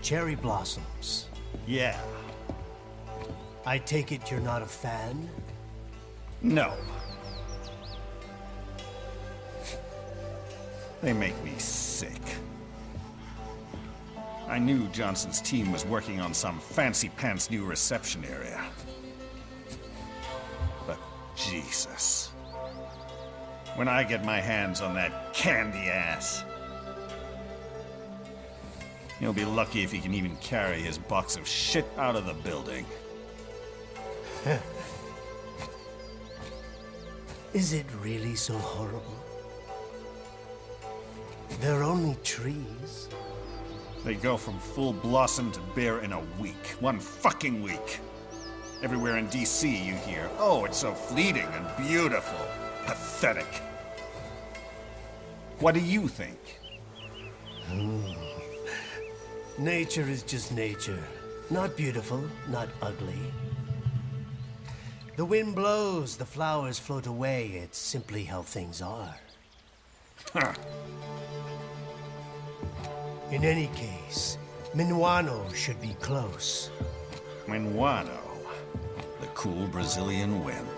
cherry blossoms. Yeah. I take it you're not a fan? No. They make me sick. I knew Johnson's team was working on some fancy-pants new reception area. But Jesus. When I get my hands on that candy ass, he'll be lucky if he can even carry his box of shit out of the building. Is it really so horrible? They're only trees. They go from full blossom to bare in a week. One fucking week. Everywhere in DC you hear, oh, it's so fleeting and beautiful. Pathetic. What do you think? Nature is just nature. Not beautiful, not ugly. The wind blows, the flowers float away. It's simply how things are. Huh. In any case, Minuano should be close. Minuano, the cool Brazilian wind.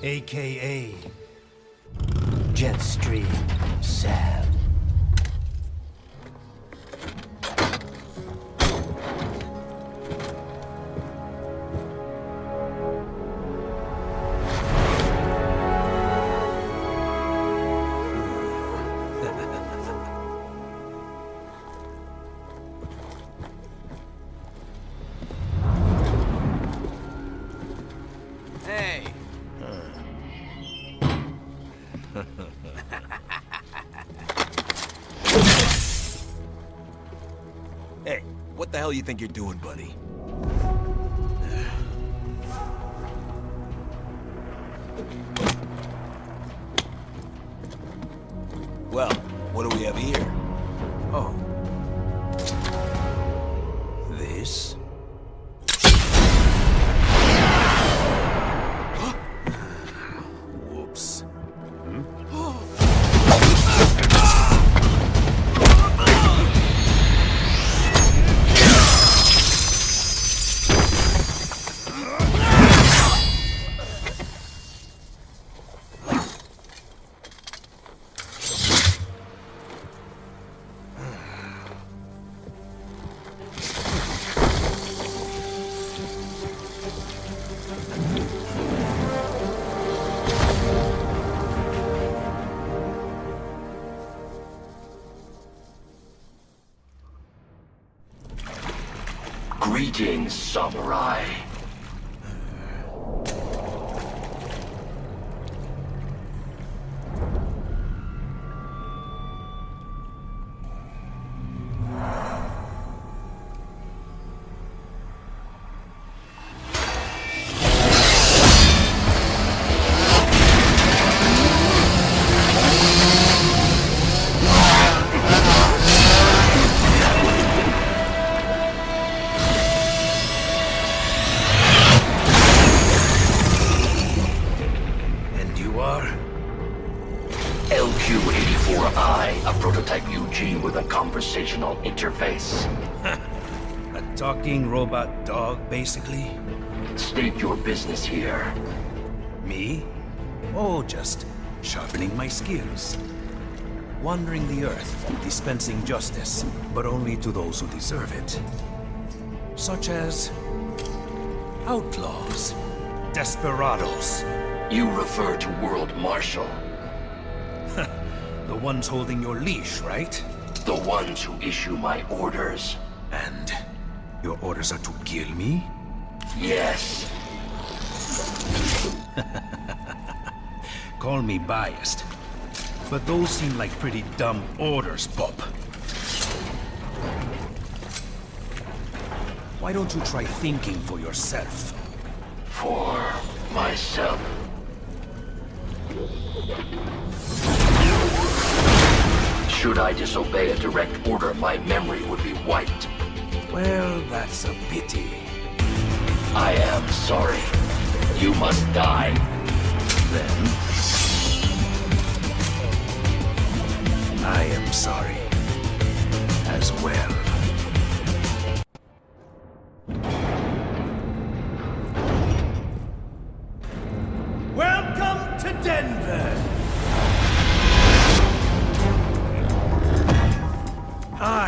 AKA Jetstream Sam. Hey, what the hell you think you're doing, buddy? Well, what do we have here? Oh. This? Whoops. Greetings, samurai. LQ-84I, a prototype UG with a conversational interface. A talking robot dog, basically? State your business here. Me? Oh, just sharpening my skills. Wandering the earth, dispensing justice, but only to those who deserve it. Such as outlaws, desperados. You refer to World Marshal. The ones holding your leash, right? The ones who issue my orders. And your orders are to kill me? Yes. Call me biased, but those seem like pretty dumb orders, Pop. Why don't you try thinking for yourself? For myself. Should I disobey a direct order, my memory would be wiped. Well, that's a pity. I am sorry. You must die. Then I am sorry.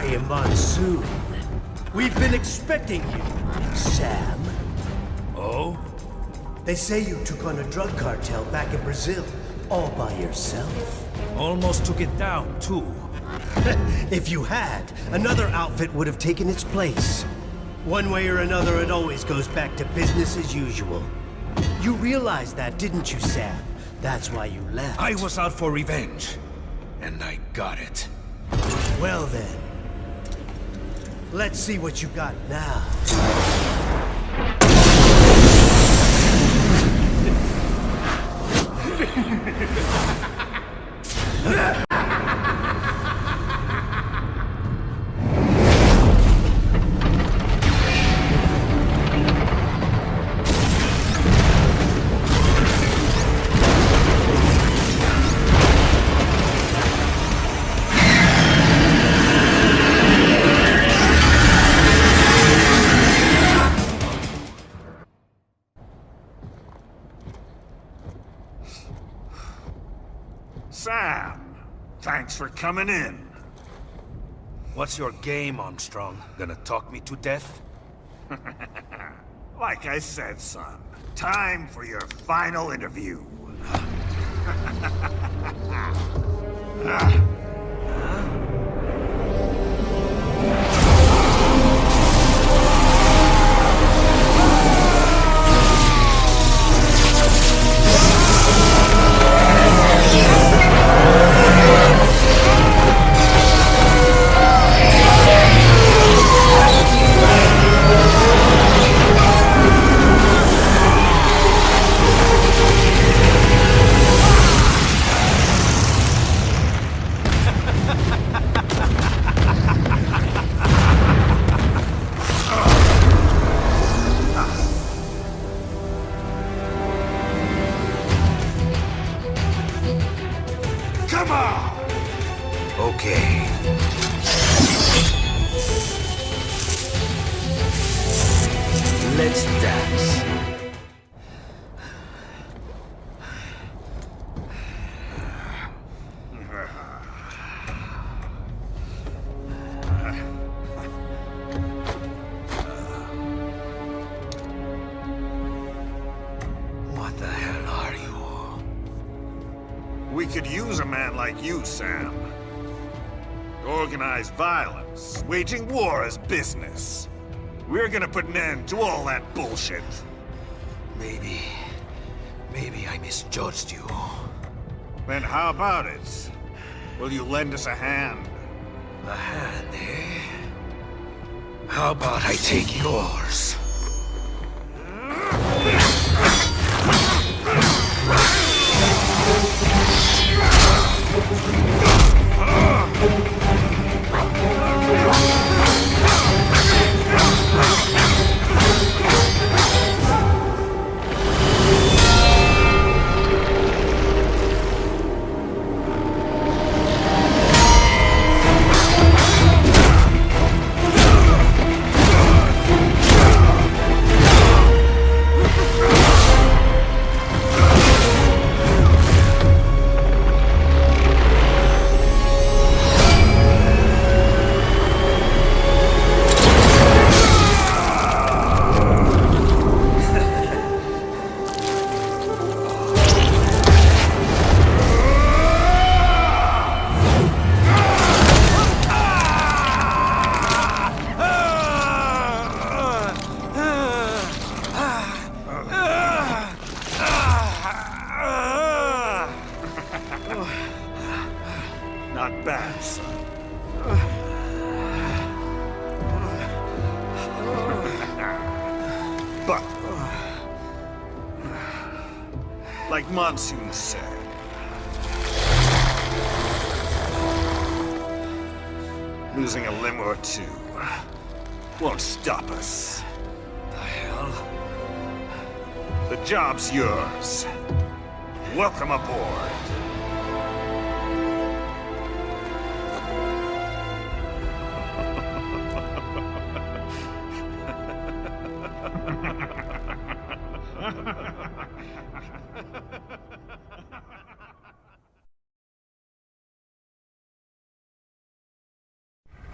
Hi, Monsoon. We've been expecting you, Sam. Oh? They say you took on a drug cartel back in Brazil, all by yourself. Almost took it down, too. If you had, another outfit would have taken its place. One way or another, it always goes back to business as usual. You realized that, didn't you, Sam? That's why you left. I was out for revenge. And I got it. Well then, let's see what you got now. Sam, thanks for coming in. What's your game, Armstrong? Gonna talk me to death? Like I said, son, time for your final interview. Come on! Okay. Let's dance. What the hell are you? We could use a man like you, Sam. Organized violence, waging war as business. We're gonna put an end to all that bullshit. Maybe I misjudged you. Then how about it? Will you lend us a hand? A hand, eh? How about I take yours? Not bad, son. But, like Monsoon said, losing a limb or two won't stop us. The hell? The job's yours. Welcome aboard.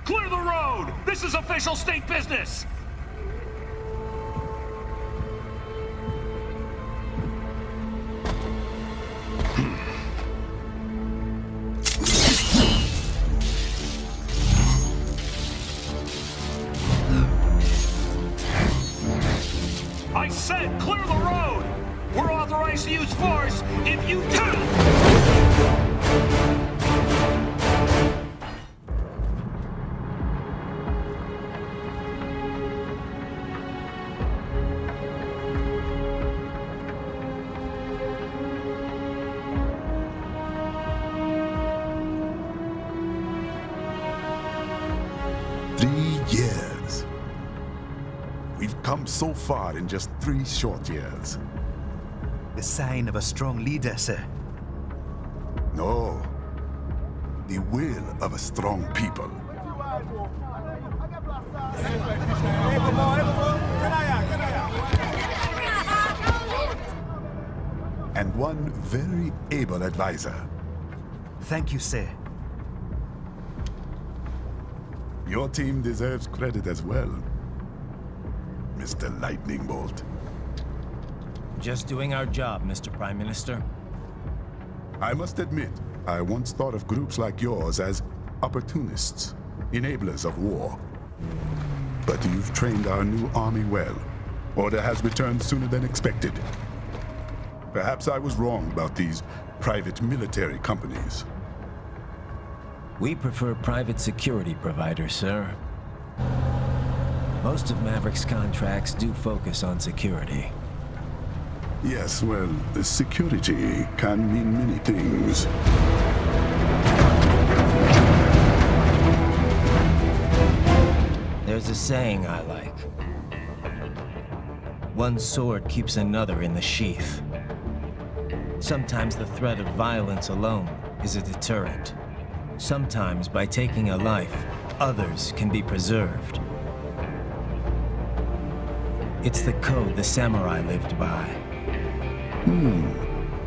Clear the road! This is official state business! I said clear the road! We're authorized to use force if you do! Years. We've come so far in just 3 short years. The sign of a strong leader, sir. No. The will of a strong people. And one very able advisor. Thank you, sir. Your team deserves credit as well, Mr. Lightning Bolt. Just doing our job, Mr. Prime Minister. I must admit, I once thought of groups like yours as opportunists, enablers of war. But you've trained our new army well. Order has returned sooner than expected. Perhaps I was wrong about these private military companies. We prefer private security providers, sir. Most of Maverick's contracts do focus on security. Yes, well, security can mean many things. There's a saying I like. One sword keeps another in the sheath. Sometimes the threat of violence alone is a deterrent. Sometimes, by taking a life, others can be preserved. It's the code the samurai lived by.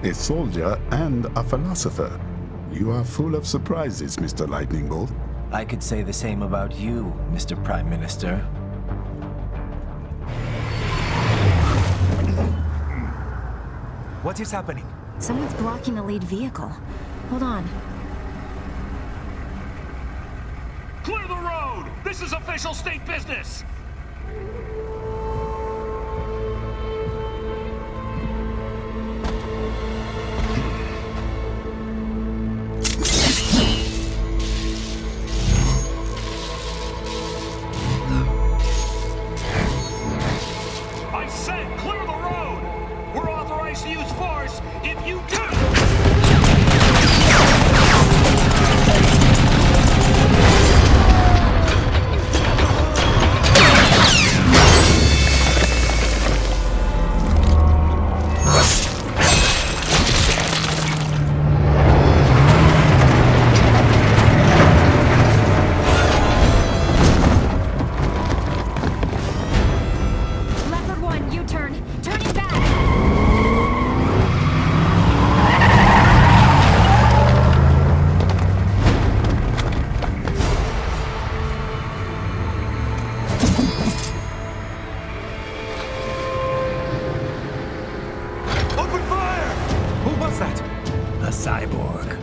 A soldier and a philosopher. You are full of surprises, Mr. Lightning Bolt. I could say the same about you, Mr. Prime Minister. What is happening? Someone's blocking the lead vehicle. Hold on. Clear the road! This is official state business! I said clear the road! We're authorized to use force if you do! Leopard 1, U-turn. Turning back. Open fire! Who was that? A cyborg.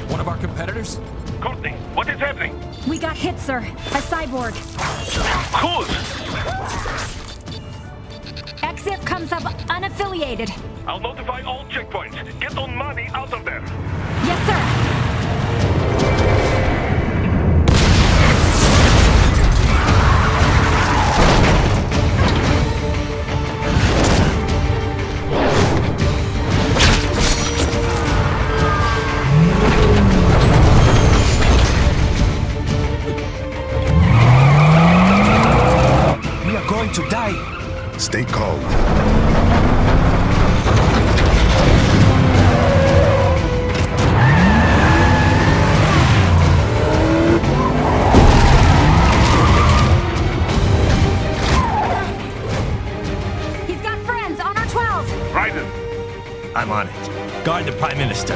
One of our competitors? Courtney, what is happening? We got hit, sir. A cyborg. Who's? EXIF comes up unaffiliated. I'll notify all checkpoints. Get on money out of there. Yes, sir. We are going to die. Stay calm. He's got friends on our 12. Raiden, I'm on it. Guard the Prime Minister.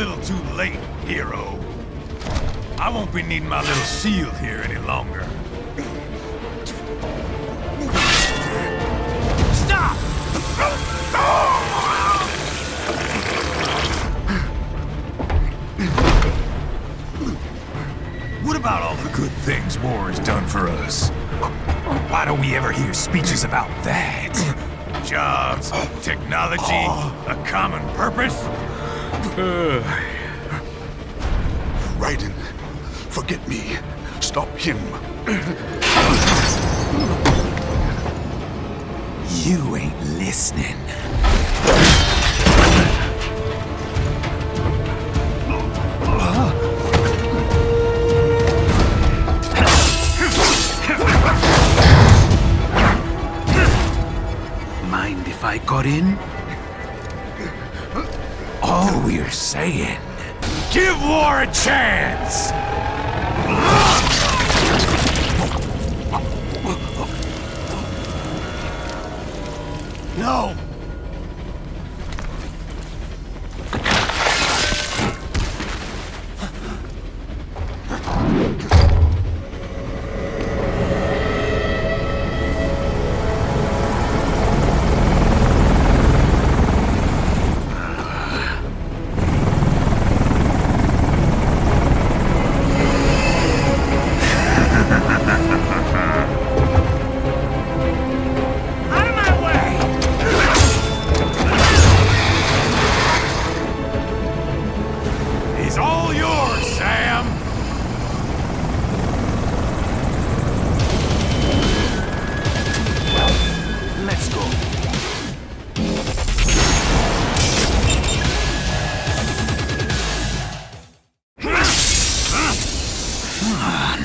little too late, hero. I won't be needing my little shield here any longer. Stop! What about all the good things war has done for us? Why don't we ever hear speeches about that? Jobs, technology, a common purpose? Raiden, forget me. Stop him. You ain't listening. Mind if I got in? All we're saying, give war a chance! No!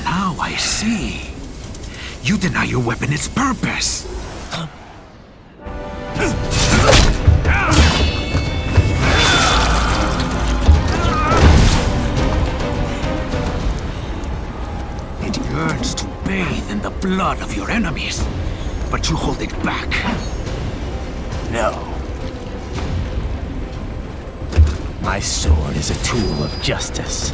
Now I see. You deny your weapon its purpose. It yearns to bathe in the blood of your enemies, but you hold it back. No. My sword is a tool of justice.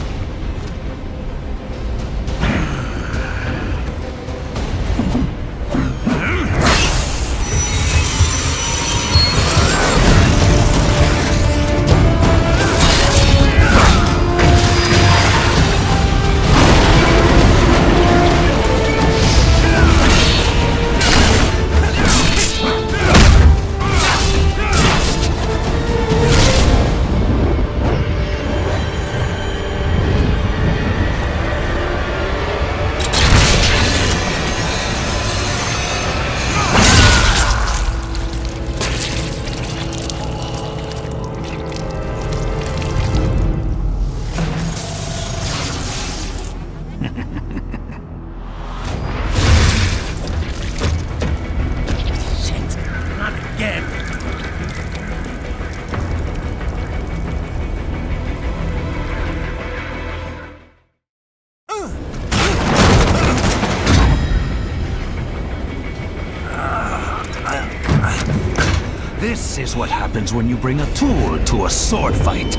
This is what happens when you bring a tool to a sword fight.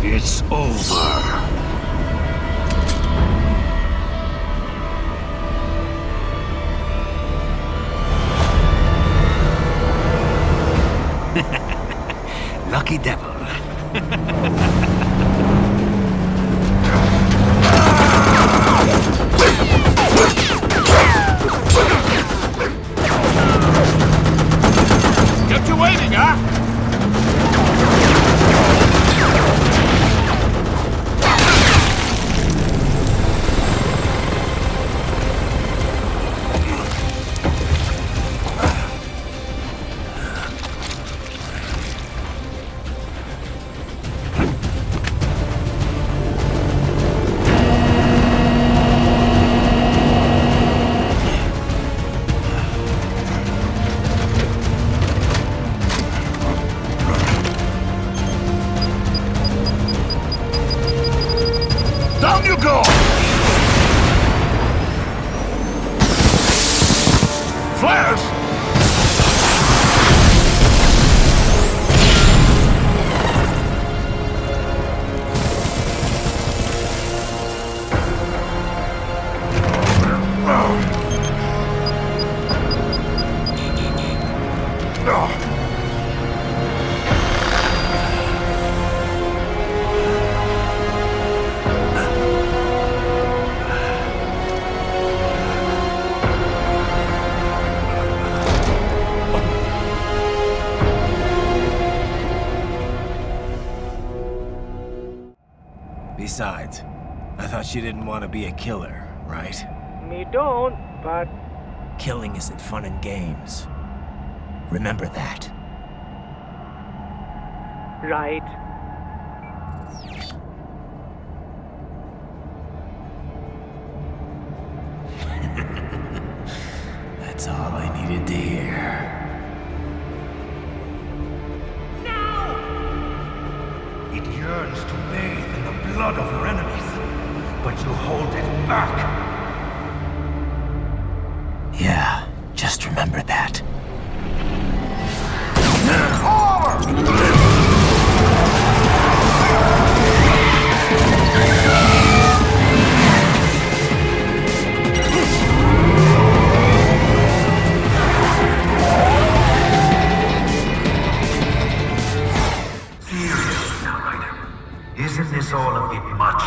It's over. Lucky devil. Kept you waiting, huh? Besides, I thought you didn't want to be a killer, right? Me don't, but... Killing isn't fun and games. Remember that. Right. That's all I needed to hear. It yearns to bathe in the blood of your enemies, but you hold it back. Yeah, just remember that. Isn't this all a bit much?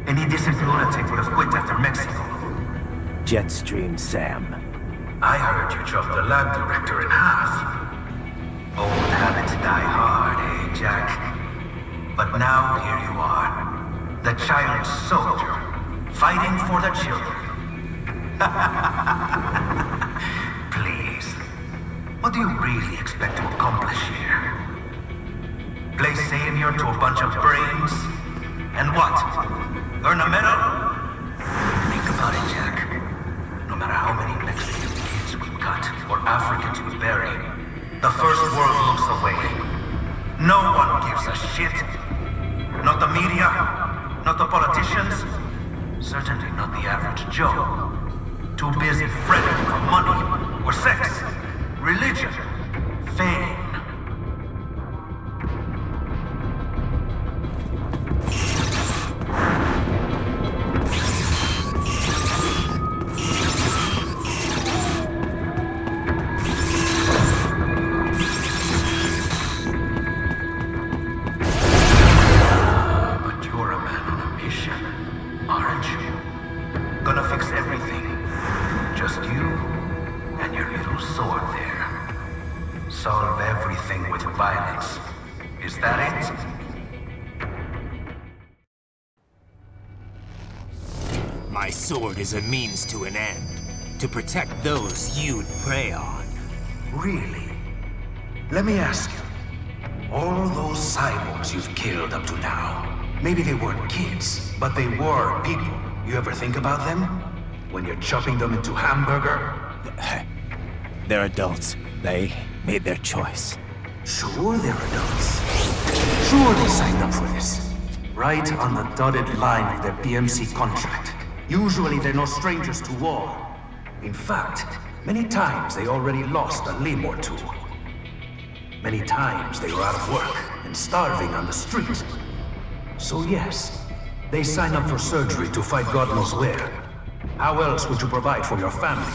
Any decent lunatic would have quit after Mexico. Jetstream Sam. I heard you chopped the lab director in half. Old habits die hard, eh, Jack? But now here you are, the child soldier, fighting for the children. Please, what do you really expect to accomplish here? Play savior to a bunch of brains? And what? Earn a medal? Think about it, Jack. No matter how many Mexican kids we cut, or Africans we bury, the first world looks away. No one gives a shit. Not the media, not the politicians, certainly not the average Joe. Too busy fretting for money, or sex, religion, fame. My sword is a means to an end, to protect those you'd prey on. Really? Let me ask you, all those cyborgs you've killed up to now, maybe they weren't kids, but they were people. You ever think about them? When you're chopping them into hamburger? They're adults. They made their choice. Sure they're adults. Sure they signed up for this. Right on the dotted line of their BMC contract. Usually they're no strangers to war. In fact, many times they already lost a limb or two. Many times they were out of work and starving on the street. So yes, they sign up for surgery to fight God knows where. How else would you provide for your family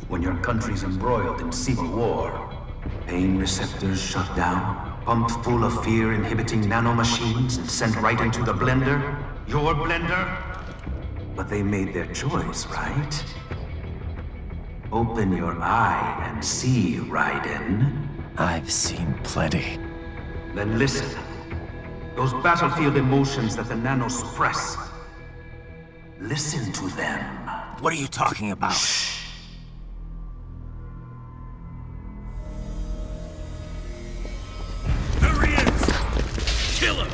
when your country's embroiled in civil war? Pain receptors shut down, pumped full of fear-inhibiting nanomachines and sent right into the blender? Your blender? But they made their choice, right? Open your eye and see, Raiden. I've seen plenty. Then listen. Those battlefield emotions that the nanos suppress. Listen to them. What are you talking about? Shh. There he is! Kill him!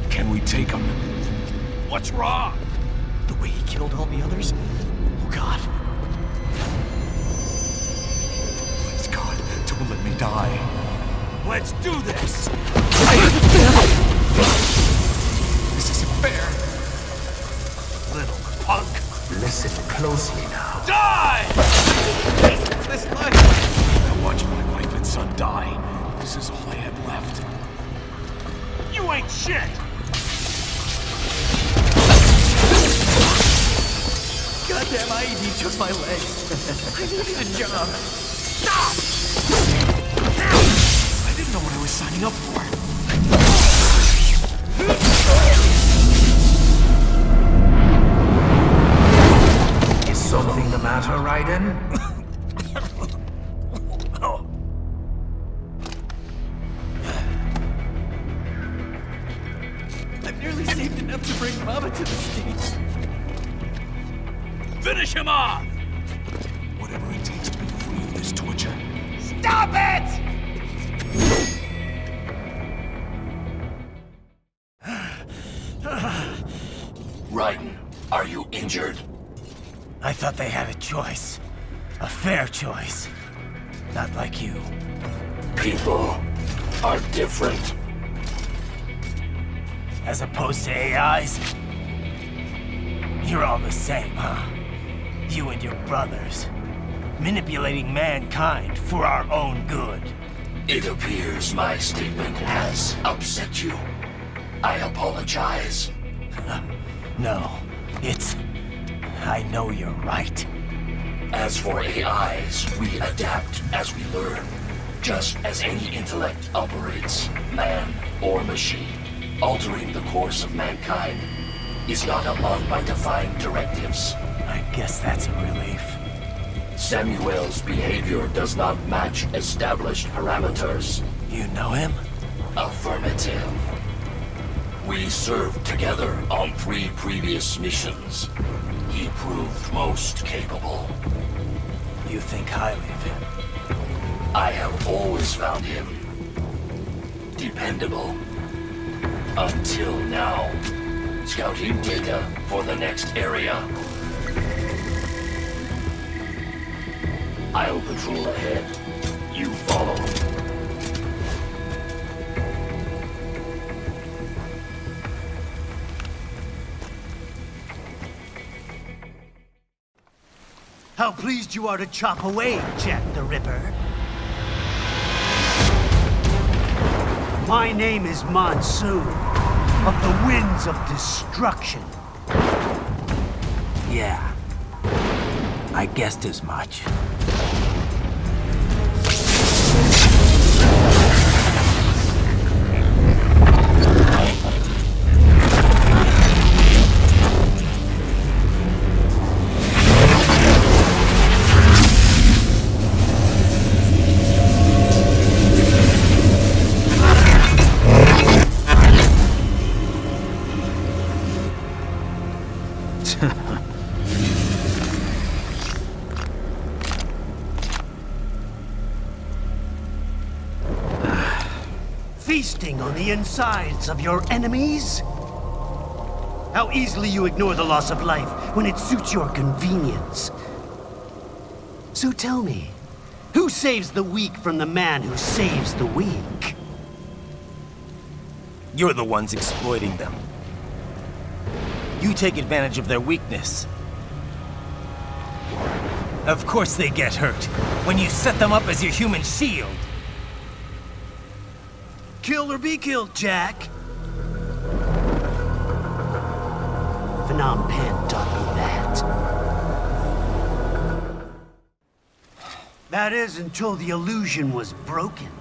Can we take him? What's wrong? The way he killed all the others? Oh God. Please God, don't let me die. Let's do this! This isn't fair. Little punk. Listen closely now. Die! This life. I watched my wife and son die. This is all I had left. You ain't shit! Goddamn IED took my leg. I needed a job. Stop! I didn't know what I was signing up for. Is something the matter, Raiden? thought they had a choice. A fair choice. Not like you. People are different. As opposed to AIs? You're all the same, huh? You and your brothers. Manipulating mankind for our own good. It appears my statement has upset you. I apologize. No, it's... I know you're right. As for AIs, we adapt as we learn. Just as any intellect operates, man or machine. Altering the course of mankind is not among my defined directives. I guess that's a relief. Samuel's behavior does not match established parameters. You know him? Affirmative. We served together on 3 previous missions. He proved most capable. You think highly of him? I have always found him dependable. Until now. Scouting data for the next area. I'll patrol ahead. You follow. How pleased you are to chop away, Jack the Ripper. My name is Monsoon, of the Winds of Destruction. Yeah. I guessed as much. Feasting on the insides of your enemies? How easily you ignore the loss of life when it suits your convenience. So tell me, who saves the weak from the man who saves the weak? You're the ones exploiting them. You take advantage of their weakness. Of course they get hurt when you set them up as your human shield. Kill or be killed, Jack. Phnom Penh taught me that. That is until the illusion was broken.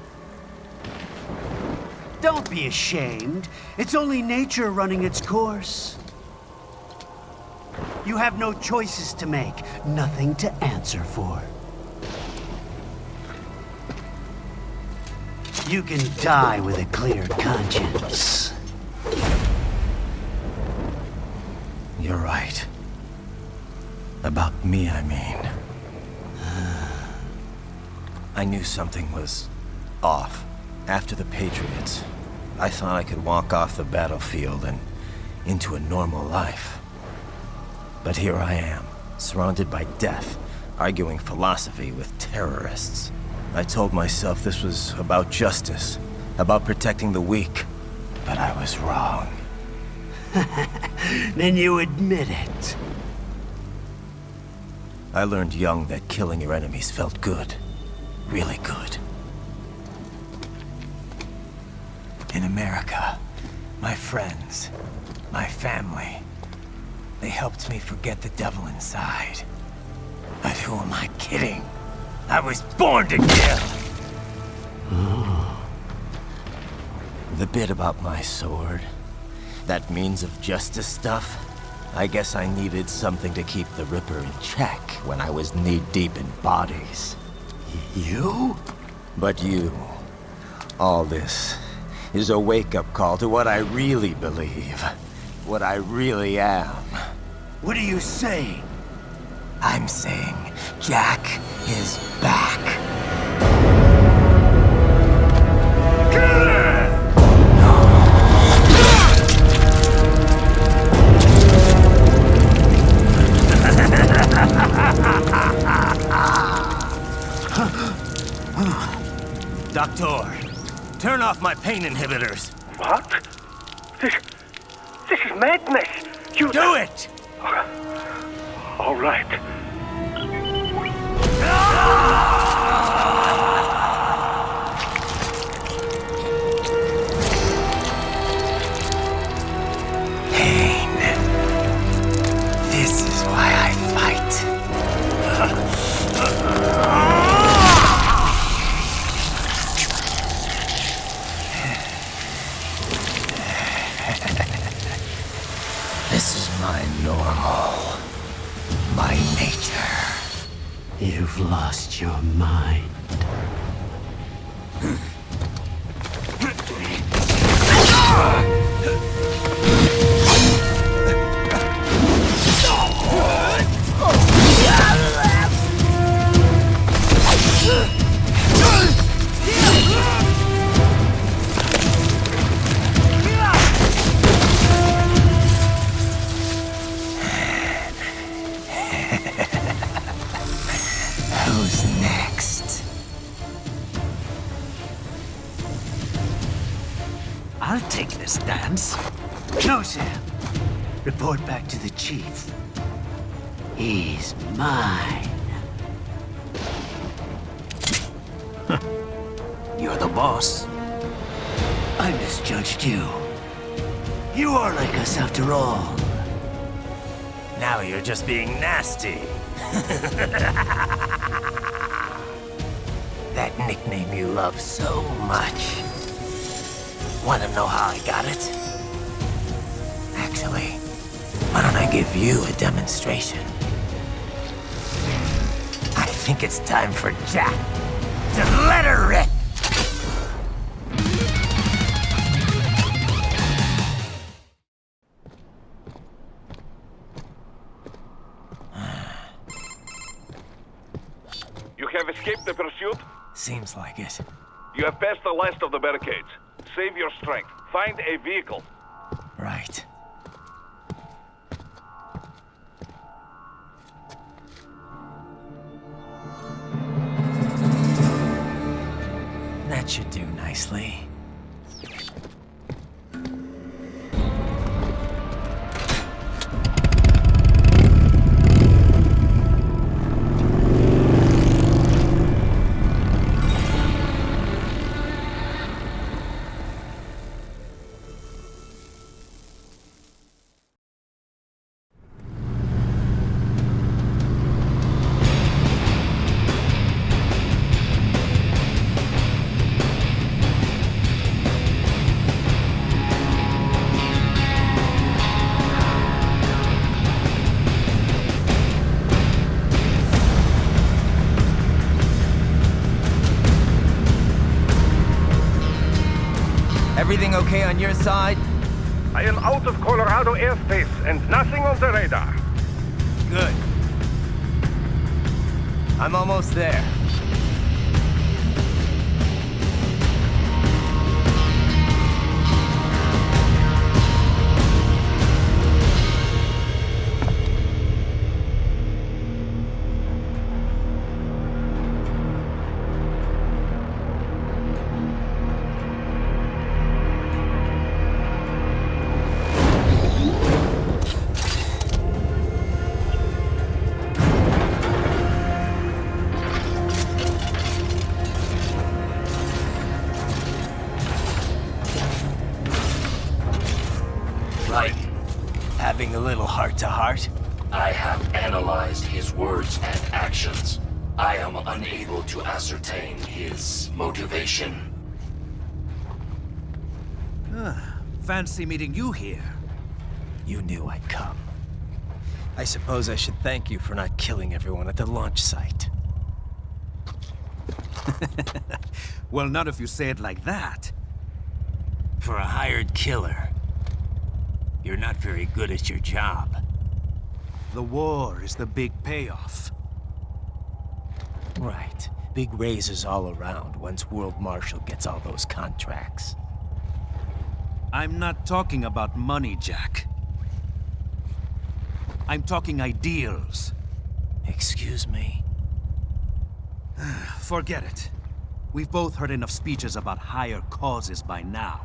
Don't be ashamed. It's only nature running its course. You have no choices to make, nothing to answer for. You can die with a clear conscience. You're right. About me, I mean. I knew something was off. After the Patriots, I thought I could walk off the battlefield and into a normal life. But here I am, surrounded by death, arguing philosophy with terrorists. I told myself this was about justice, about protecting the weak. But I was wrong. Then you admit it. I learned young that killing your enemies felt good. Really good. In America, my friends, my family, they helped me forget the devil inside. But who am I kidding? I was born to kill! The bit about my sword, that means of justice stuff, I guess I needed something to keep the Ripper in check when I was knee-deep in bodies. You? But you, all this, is a wake-up call to what I really believe, what I really am. What are you saying? I'm saying Jack is back. Kill him! Doctor, turn off my pain inhibitors. What? This is madness. You do it! All right. Pain. This is why I fight. This is my normal. My nature. You've lost your mind. Who's next? I'll take this dance. No, Sam. Report back to the chief. He's mine. You're the boss. I misjudged you. You are like us after all. Now you're just being nasty. That nickname you love so much. Want to know how I got it? Actually, why don't I give you a demonstration? I think it's time for Jack to let her rip. You have escaped the pursuit? Seems like it. You have passed the last of the barricades. Save your strength. Find a vehicle. Right. That should do nicely. Everything okay on your side? I am out of Colorado airspace and nothing on the radar. Good. I'm almost there. Like, having a little heart-to-heart? I have analyzed his words and actions. I am unable to ascertain his motivation. Fancy meeting you here. You knew I'd come. I suppose I should thank you for not killing everyone at the launch site. Well, not if you say it like that. For a hired killer, you're not very good at your job. The war is the big payoff. Right. Big raises all around once World Marshal gets all those contracts. I'm not talking about money, Jack. I'm talking ideals. Excuse me? Forget it. We've both heard enough speeches about higher causes by now.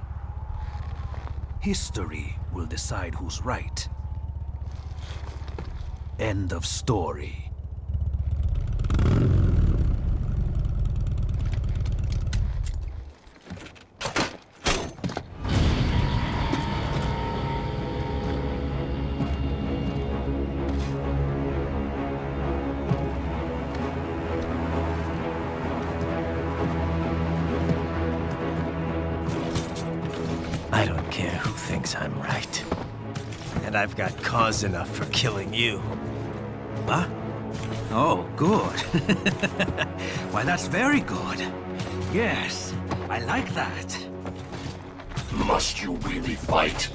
History will decide who's right. End of story. I don't care who thinks I'm right. And I've got cause enough for killing you. Huh? Oh, good. Why, that's very good. Yes, I like that. Must you really fight?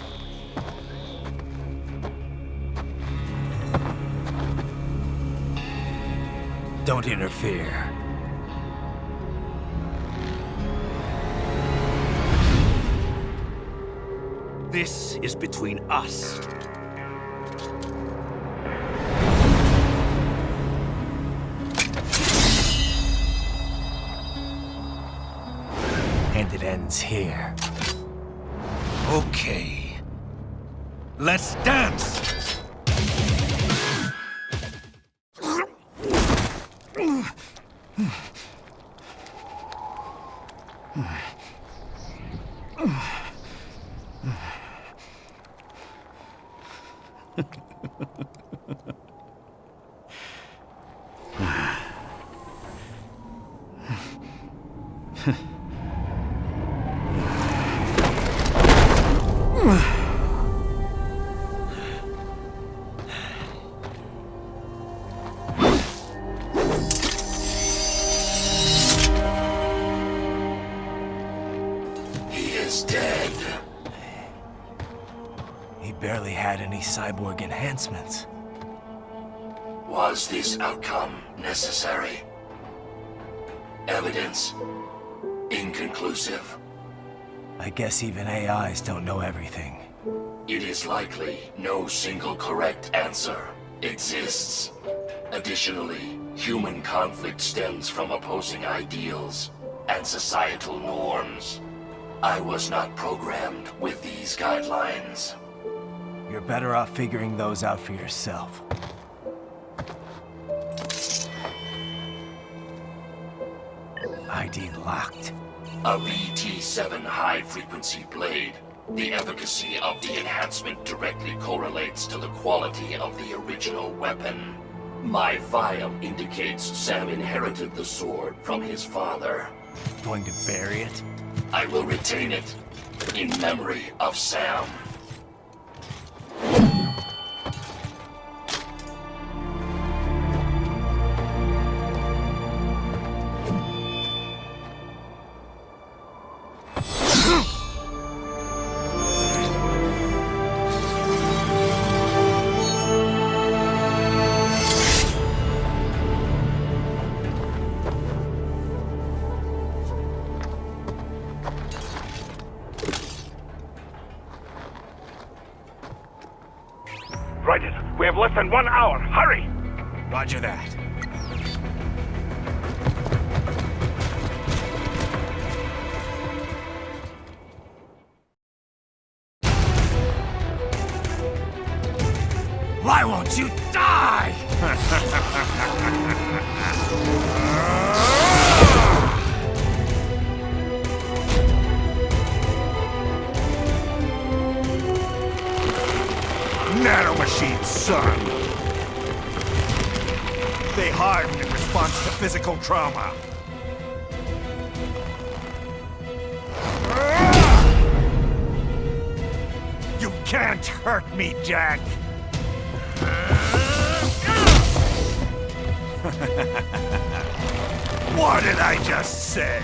Don't interfere. This is between us. And it ends here. Okay. Let's dance! He barely had any cyborg enhancements. Was this outcome necessary? Evidence inconclusive. I guess even AIs don't know everything. It is likely no single correct answer exists. Additionally, human conflict stems from opposing ideals and societal norms. I was not programmed with these guidelines. You're better off figuring those out for yourself. ID locked. A BT-7 high-frequency blade. The efficacy of the enhancement directly correlates to the quality of the original weapon. My file indicates Sam inherited the sword from his father. Going to bury it? I will retain it in memory of Sam. Right, we have less than 1 hour. Hurry! Roger that. Why won't you die? Nanomachines, son! They harden in response to physical trauma. You can't hurt me, Jack! What did I just say?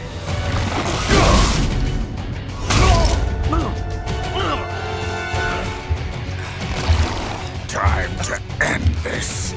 Time to end this.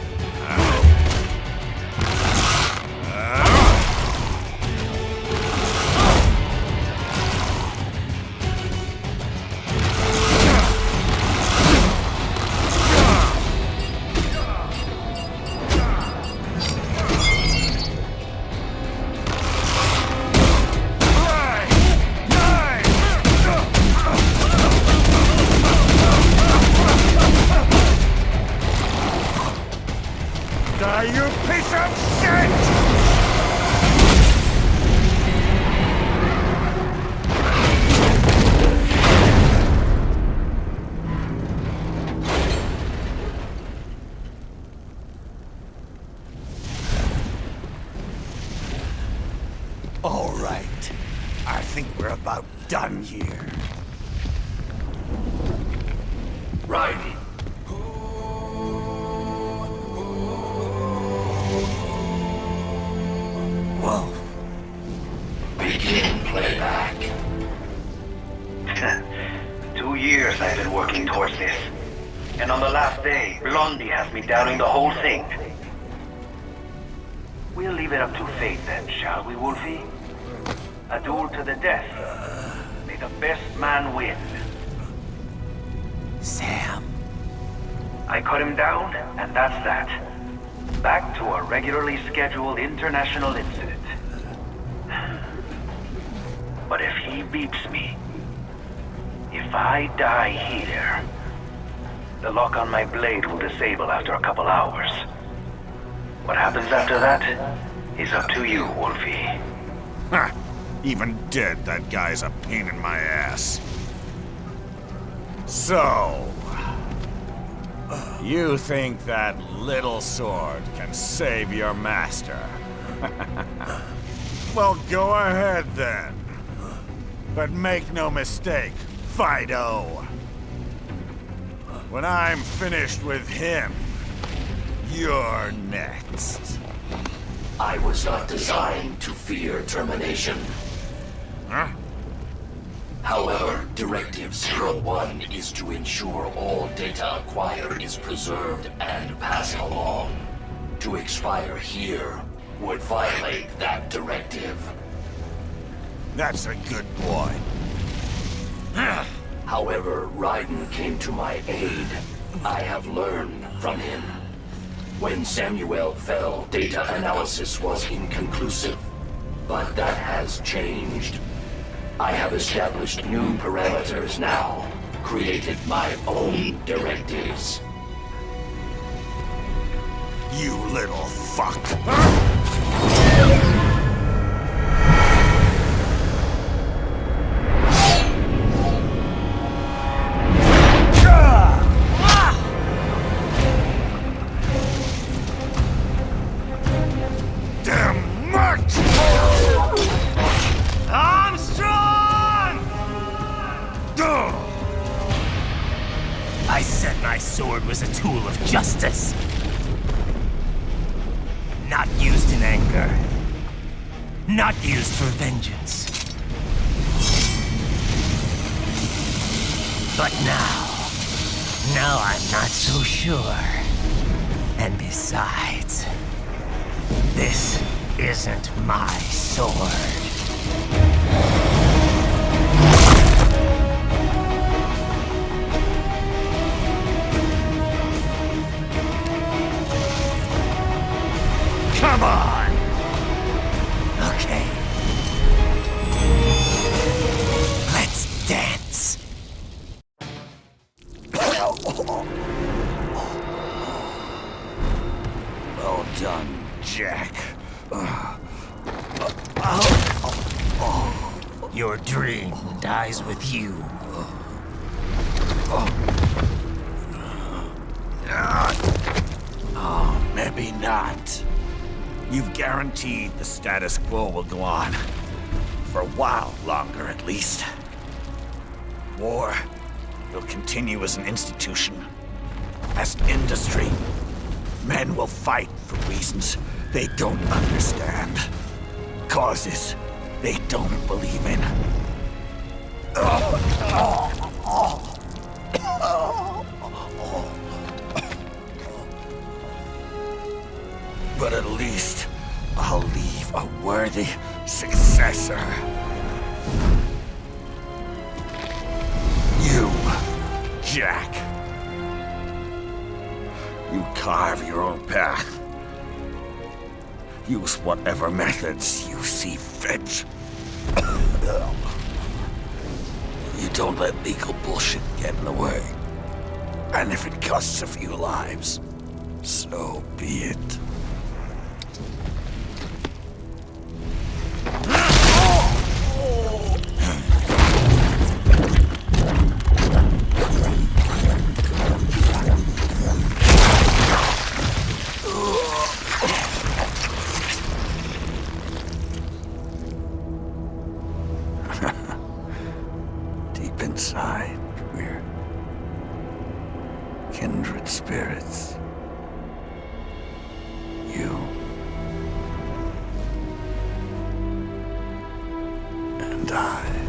All right. I think we're about done here. Raiden. Whoa. Begin playback. 2 years I've been working towards this. And on the last day, Blondie has me downing the whole thing. We'll leave it up to fate then, shall we, Wolfie? A duel to the death. May the best man win. Sam. I cut him down, and that's that. Back to a regularly scheduled international incident. But if he beeps me, if I die here, the lock on my blade will disable after a couple hours. What happens after that is up to you, Wolfie. Ha! Even dead, that guy's a pain in my ass. So... you think that little sword can save your master? Well, go ahead then. But make no mistake, Fido. When I'm finished with him, you're next. I was not designed to fear termination. Huh? However, Directive 01 is to ensure all data acquired is preserved and passed along. To expire here would violate that directive. That's a good boy. However, Raiden came to my aid. I have learned from him. When Samuel fell, data analysis was inconclusive. But that has changed. I have established new parameters now, created my own directives. You little fuck. Damn much! I said my sword was a tool of justice. Not used in anger. Not used for vengeance. But now I'm not so sure. And besides, this isn't my sword. Come on! Okay. Let's dance. Well done, Jack. Your dream dies with you. Oh, maybe not. You've guaranteed the status quo will go on. For a while longer, at least. War will continue as an institution. As an industry. Men will fight for reasons they don't understand. Causes they don't believe in. But at least I'll leave a worthy successor. You, Jack. You carve your own path. Use whatever methods you see fit. You don't let legal bullshit get in the way. And if it costs a few lives, so be it. inside, we're kindred spirits. You and I.